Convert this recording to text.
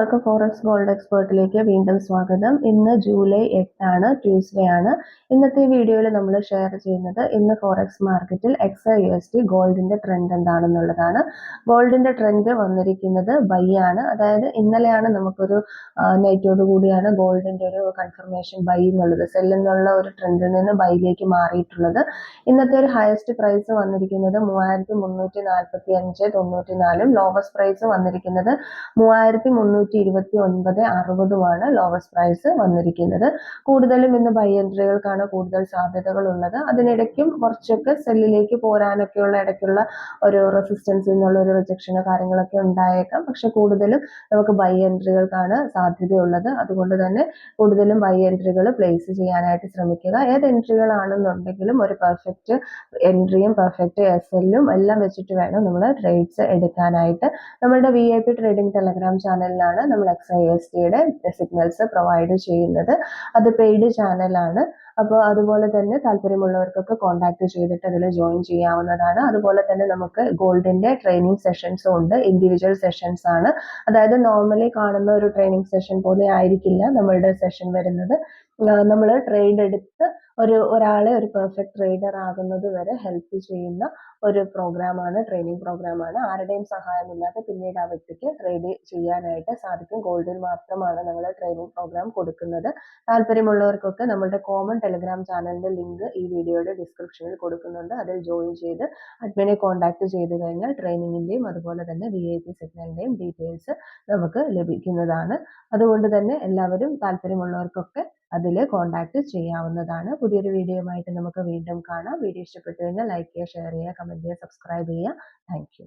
എല്ലാവർക്കും forex gold എക്സ്പേർട്ടിലേക്ക് വീണ്ടും സ്വാഗതം. ഇന്ന് ജൂലൈ 8 ആണ്, ട്യൂസ്ഡേ ആണ്. ഇന്നത്തെ വീഡിയോയിൽ നമ്മൾ ഷെയർ ചെയ്യുന്നത് ഇന്ന് ഫോറക്സ് മാർക്കറ്റിൽ XAUSD ഗോൾഡിന്റെ ട്രെൻഡ് എന്താണെന്നുള്ളതാണ്. ഗോൾഡിന്റെ ട്രെൻഡ് വന്നിരിക്കുന്നത് ബൈ ആണ്. അതായത് ഇന്നലെയാണ് നമുക്കൊരു നൈറ്റോട് കൂടിയാണ് ഗോൾഡിന്റെ ഒരു കൺഫർമേഷൻ ബൈ എന്നുള്ളത്, സെൽ എന്നുള്ള ഒരു ട്രെൻഡിൽ നിന്ന് ബൈയിലേക്ക് മാറിയിട്ടുള്ളത്. ഇന്നത്തെ ഒരു ഹയസ്റ്റ് പ്രൈസ് വന്നിരിക്കുന്നത് 3345.94, ലോവസ്റ്റ് പ്രൈസ് വന്നിരിക്കുന്നത് 3329.60 ലോവസ്റ്റ് പ്രൈസ് വന്നിരിക്കുന്നത്. കൂടുതലും ഇന്ന് ബൈ എൻട്രികൾക്കാണ് കൂടുതൽ സാധ്യതകൾ ഉള്ളത്. അതിനിടയ്ക്കും കുറച്ചൊക്കെ സെല്ലിലേക്ക് പോരാനൊക്കെയുള്ള ഇടയ്ക്കുള്ള ഒരു റെസിസ്റ്റൻസിൽ നിന്നുള്ള ഒരു റിജക്ഷനോ കാര്യങ്ങളൊക്കെ ഉണ്ടായേക്കാം. പക്ഷെ കൂടുതലും നമുക്ക് ബൈ എൻട്രികൾക്കാണ് സാധ്യതയുള്ളത്. അതുകൊണ്ട് തന്നെ കൂടുതലും ബൈ എൻട്രികൾ പ്ലേസ് ചെയ്യാനായിട്ട് ശ്രമിക്കുക. ഏത് എൻട്രികളാണെന്നുണ്ടെങ്കിലും ഒരു പെർഫെക്റ്റ് എൻട്രിയും പെർഫെക്റ്റ് SL-ഉം എല്ലാം വെച്ചിട്ട് വേണം നമ്മൾ ട്രേഡ്സ് എടുക്കാനായിട്ട്. നമ്മളുടെ VIP ട്രേഡിംഗ് ടെലഗ്രാം ചാനലിലാണ് നമ്മൾ XAUSD-യുടെ സിഗ്നൽസ് പ്രൊവൈഡ് ചെയ്യുന്നത്. അത് പെയ്ഡ് ചാനലാണ്. അപ്പോൾ അതുപോലെ തന്നെ താല്പര്യമുള്ളവർക്കൊക്കെ കോൺടാക്ട് ചെയ്തിട്ട് അതിൽ ജോയിൻ ചെയ്യാവുന്നതാണ്. അതുപോലെ തന്നെ നമുക്ക് ഗോൾഡിന്റെ ട്രെയിനിങ് സെഷൻസും ഉണ്ട്. ഇൻഡിവിജ്വൽ സെഷൻസ് ആണ്. അതായത് നോർമലി കാണുന്ന ഒരു ട്രെയിനിങ് സെഷൻ പോലെ ആയിരിക്കില്ല നമ്മളുടെ സെഷൻ വരുന്നത്. നമ്മൾ ട്രേഡ് എടുത്ത് ഒരാളെ ഒരു പെർഫെക്റ്റ് ട്രേഡർ ആകുന്നത് വരെ ഹെൽപ്പ് ചെയ്യുന്ന ഒരു പ്രോഗ്രാമാണ്, ട്രെയിനിങ് പ്രോഗ്രാമാണ്. ആരുടെയും സഹായമില്ലാതെ പിന്നീട് ആ വ്യക്തിക്ക് ട്രേഡ് ചെയ്യാനായിട്ട് സാധിക്കും. ഗോൾഡിൽ മാത്രമാണ് നമ്മൾ ട്രെയിനിങ് പ്രോഗ്രാം കൊടുക്കുന്നത്. താല്പര്യമുള്ളവർക്കൊക്കെ നമ്മുടെ കോമൺ ടെലഗ്രാം ചാനലിന്റെ ലിങ്ക് ഈ വീഡിയോയുടെ ഡിസ്ക്രിപ്ഷനിൽ കൊടുക്കുന്നുണ്ട്. അതിൽ ജോയിൻ ചെയ്ത് അഡ്മിനെ കോൺടാക്ട് ചെയ്ത് കഴിഞ്ഞാൽ ട്രെയിനിങ്ങിന്റെയും അതുപോലെ തന്നെ VIP സിഗ്നലിന്റെയും ഡീറ്റെയിൽസ് നമുക്ക് ലഭിക്കുന്നതാണ്. അതുകൊണ്ട് തന്നെ എല്ലാവരും താല്പര്യമുള്ളവർക്കൊക്കെ അതിൽ കോൺടാക്ട് ചെയ്യാവുന്നതാണ്. പുതിയൊരു വീഡിയോയുമായിട്ട് നമുക്ക് വീണ്ടും കാണാം. വീഡിയോ ഇഷ്ടപ്പെട്ടു കഴിഞ്ഞാൽ ലൈക്ക് ചെയ്യുക, ഷെയർ ചെയ്യുക, കമന്റ് ചെയ്യുക, സബ്സ്ക്രൈബ് ചെയ്യുക. Thank you.